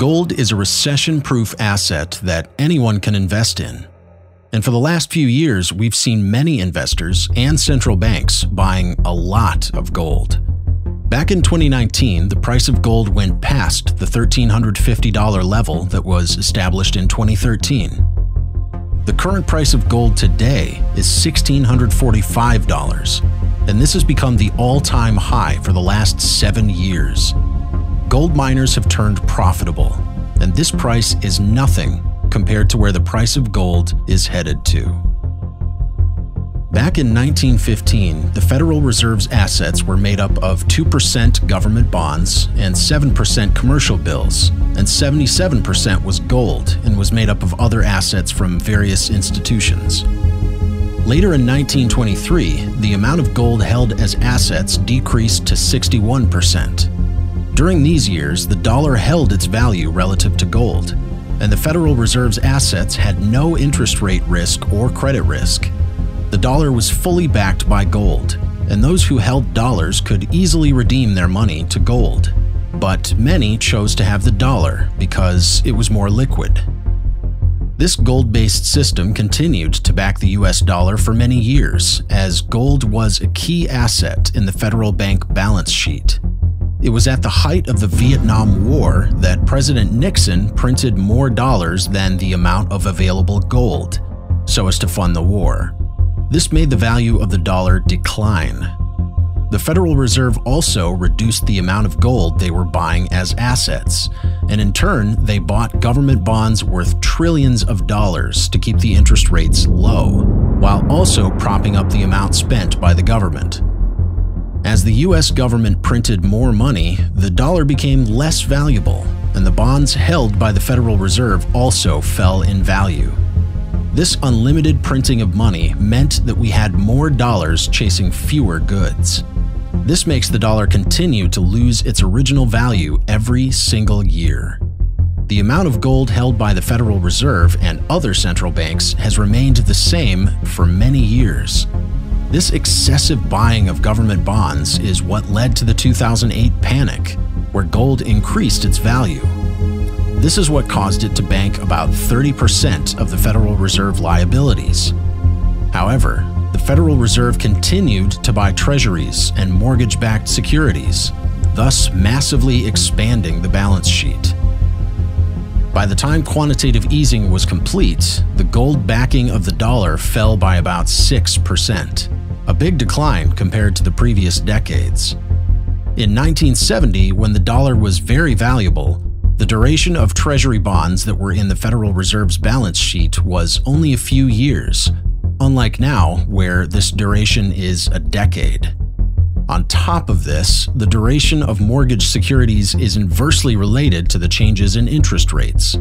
Gold is a recession-proof asset that anyone can invest in. And for the last few years, we've seen many investors and central banks buying a lot of gold. Back in 2019, the price of gold went past the $1,350 level that was established in 2013. The current price of gold today is $1,645, and this has become the all-time high for the last 7 years. Gold miners have turned profitable, and this price is nothing compared to where the price of gold is headed to. Back in 1915, the Federal Reserve's assets were made up of 2% government bonds and 7% commercial bills, and 77% was gold and was made up of other assets from various institutions. Later in 1923, the amount of gold held as assets decreased to 61%. During these years, the dollar held its value relative to gold, and the Federal Reserve's assets had no interest rate risk or credit risk. The dollar was fully backed by gold, and those who held dollars could easily redeem their money to gold. But many chose to have the dollar because it was more liquid. This gold-based system continued to back the US dollar for many years, as gold was a key asset in the federal bank balance sheet. It was at the height of the Vietnam War that President Nixon printed more dollars than the amount of available gold, so as to fund the war. This made the value of the dollar decline. The Federal Reserve also reduced the amount of gold they were buying as assets, and in turn, they bought government bonds worth trillions of dollars to keep the interest rates low, while also propping up the amount spent by the government. As the US government printed more money, the dollar became less valuable, and the bonds held by the Federal Reserve also fell in value. This unlimited printing of money meant that we had more dollars chasing fewer goods. This makes the dollar continue to lose its original value every single year. The amount of gold held by the Federal Reserve and other central banks has remained the same for many years. This excessive buying of government bonds is what led to the 2008 panic, where gold increased its value. This is what caused it to bank about 30% of the Federal Reserve liabilities. However, the Federal Reserve continued to buy treasuries and mortgage-backed securities, thus massively expanding the balance sheet. By the time quantitative easing was complete, the gold backing of the dollar fell by about 6%, a big decline compared to the previous decades. In 1970, when the dollar was very valuable, the duration of treasury bonds that were in the Federal Reserve's balance sheet was only a few years, unlike now, where this duration is a decade. On top of this, the duration of mortgage securities is inversely related to the changes in interest rates.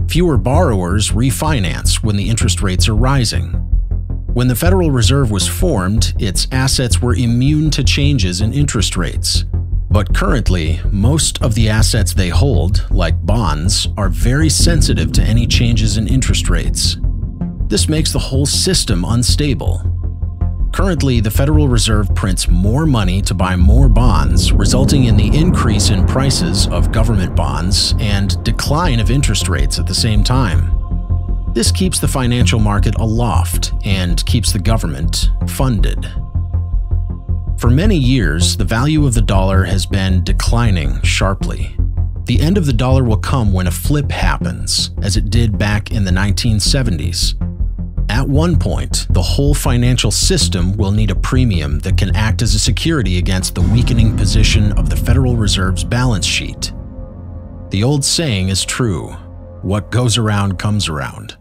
Fewer borrowers refinance when the interest rates are rising. When the Federal Reserve was formed, its assets were immune to changes in interest rates. But currently, most of the assets they hold, like bonds, are very sensitive to any changes in interest rates. This makes the whole system unstable. Currently, the Federal Reserve prints more money to buy more bonds, resulting in the increase in prices of government bonds and decline of interest rates at the same time. This keeps the financial market aloft and keeps the government funded. For many years, the value of the dollar has been declining sharply. The end of the dollar will come when a flip happens, as it did back in the 1970s. At one point, the whole financial system will need a premium that can act as a security against the weakening position of the Federal Reserve's balance sheet. The old saying is true: what goes around comes around.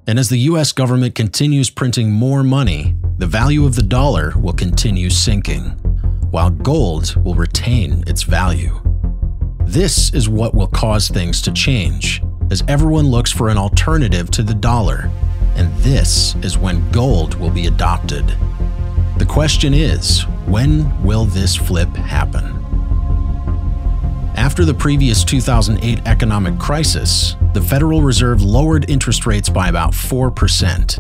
And as the US government continues printing more money, the value of the dollar will continue sinking, while gold will retain its value. This is what will cause things to change, as everyone looks for an alternative to the dollar, and this is when gold will be adopted. The question is, when will this flip happen? After the previous 2008 economic crisis, the Federal Reserve lowered interest rates by about 4%.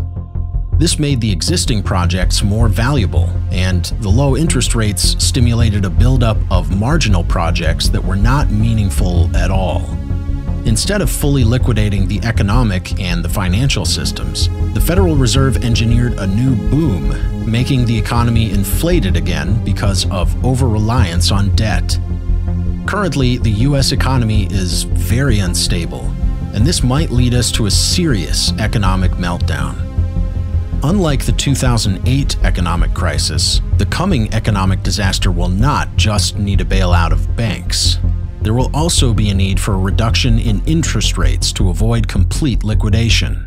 This made the existing projects more valuable, and the low interest rates stimulated a buildup of marginal projects that were not meaningful at all. Instead of fully liquidating the economic and the financial systems, the Federal Reserve engineered a new boom, making the economy inflated again because of over-reliance on debt. Currently, the US economy is very unstable, and this might lead us to a serious economic meltdown. Unlike the 2008 economic crisis, the coming economic disaster will not just need a bailout of banks. There will also be a need for a reduction in interest rates to avoid complete liquidation.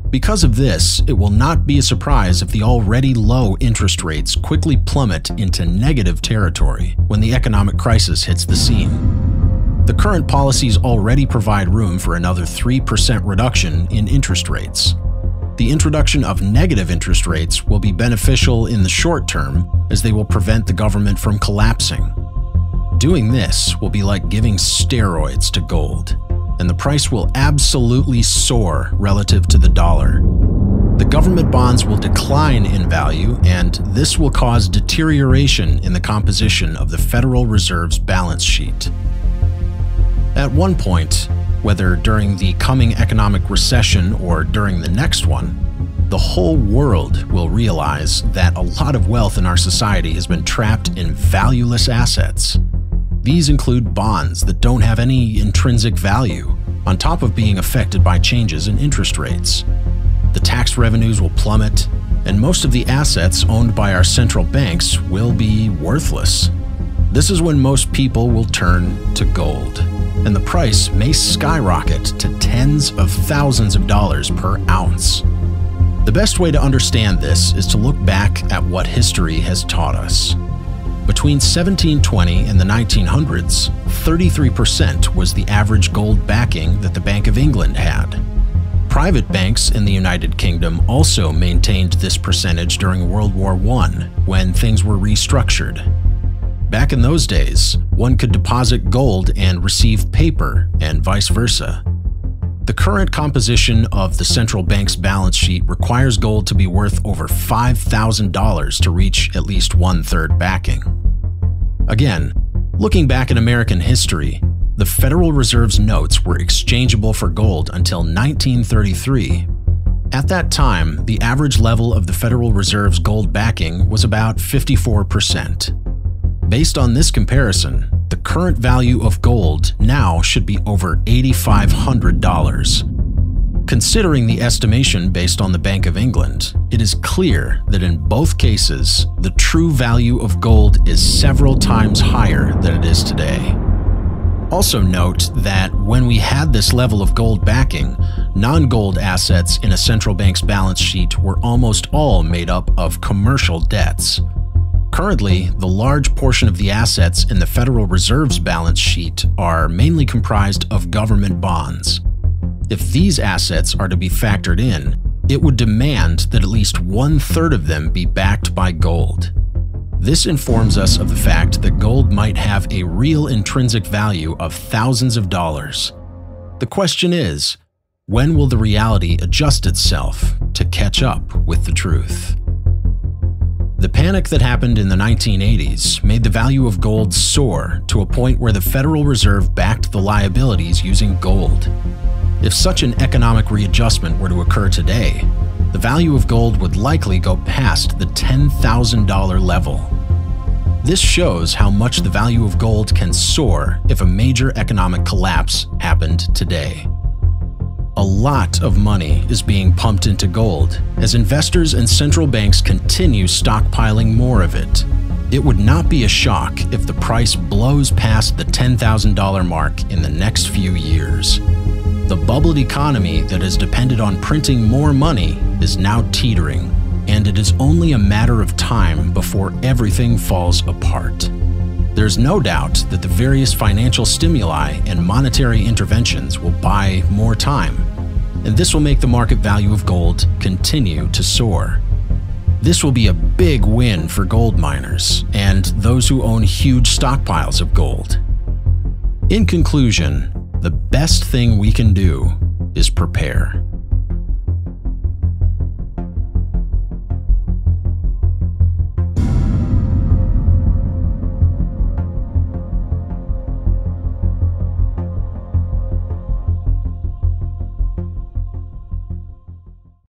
Because of this, it will not be a surprise if the already low interest rates quickly plummet into negative territory when the economic crisis hits the scene. The current policies already provide room for another 3% reduction in interest rates. The introduction of negative interest rates will be beneficial in the short term as they will prevent the government from collapsing. Doing this will be like giving steroids to gold, and the price will absolutely soar relative to the dollar. The government bonds will decline in value, and this will cause deterioration in the composition of the Federal Reserve's balance sheet. At one point, whether during the coming economic recession or during the next one, the whole world will realize that a lot of wealth in our society has been trapped in valueless assets. These include bonds that don't have any intrinsic value, on top of being affected by changes in interest rates. The tax revenues will plummet, and most of the assets owned by our central banks will be worthless. This is when most people will turn to gold, and the price may skyrocket to tens of thousands of dollars per ounce. The best way to understand this is to look back at what history has taught us. Between 1720 and the 1900s, 33% was the average gold backing that the Bank of England had. Private banks in the United Kingdom also maintained this percentage during World War I, when things were restructured. Back in those days, one could deposit gold and receive paper, and vice versa. The current composition of the central bank's balance sheet requires gold to be worth over $5,000 to reach at least 1/3 backing. Again, looking back at American history, the Federal Reserve's notes were exchangeable for gold until 1933. At that time, the average level of the Federal Reserve's gold backing was about 54%. Based on this comparison, the current value of gold now should be over $8,500. Considering the estimation based on the Bank of England, it is clear that in both cases, the true value of gold is several times higher than it is today. Also note that when we had this level of gold backing, non-gold assets in a central bank's balance sheet were almost all made up of commercial debts. Currently, the large portion of the assets in the Federal Reserve's balance sheet are mainly comprised of government bonds. If these assets are to be factored in, it would demand that at least 1/3 of them be backed by gold. This informs us of the fact that gold might have a real intrinsic value of thousands of dollars. The question is, when will the reality adjust itself to catch up with the truth? The panic that happened in the 1980s made the value of gold soar to a point where the Federal Reserve backed the liabilities using gold. If such an economic readjustment were to occur today, the value of gold would likely go past the $10,000 level. This shows how much the value of gold can soar if a major economic collapse happened today. A lot of money is being pumped into gold as investors and central banks continue stockpiling more of it. It would not be a shock if the price blows past the $10,000 mark in the next few years. The bubbled economy that has depended on printing more money is now teetering, and it is only a matter of time before everything falls apart. There's no doubt that the various financial stimuli and monetary interventions will buy more time, and this will make the market value of gold continue to soar. This will be a big win for gold miners and those who own huge stockpiles of gold. In conclusion, the best thing we can do is prepare.